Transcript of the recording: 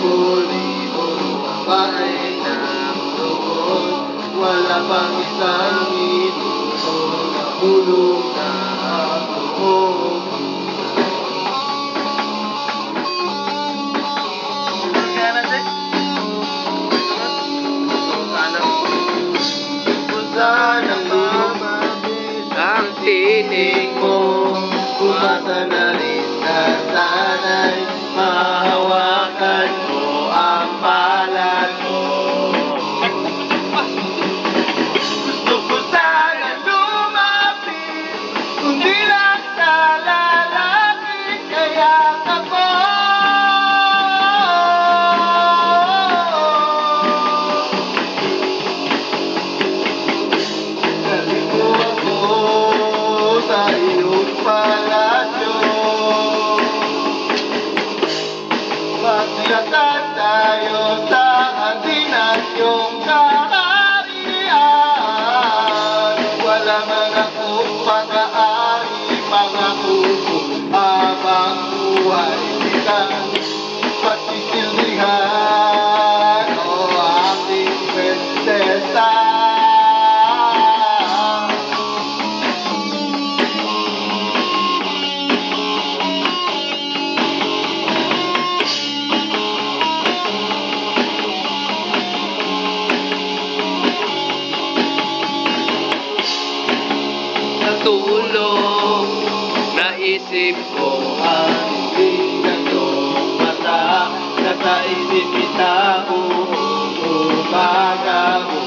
libo-libo babae na roon. Wala pang isang minuto, nahulog na ako. Sanang lumabit ang tinig mo, kumata na rin na sana'y mahawakan mo ang palad mo. Gusto ko sana lumapit, kundi lang sa lalaki, kaya ako. Sa iyong palasyo, maglakas tayo sa ordinasyong kaharian. Wala man akong pag-aari, pangako ko habang buhay kita pagsisilbihan, o aking prinsesa. Tulong, naisip ko ang hindi ng iyong mata, nasa isip kita, umaga mo.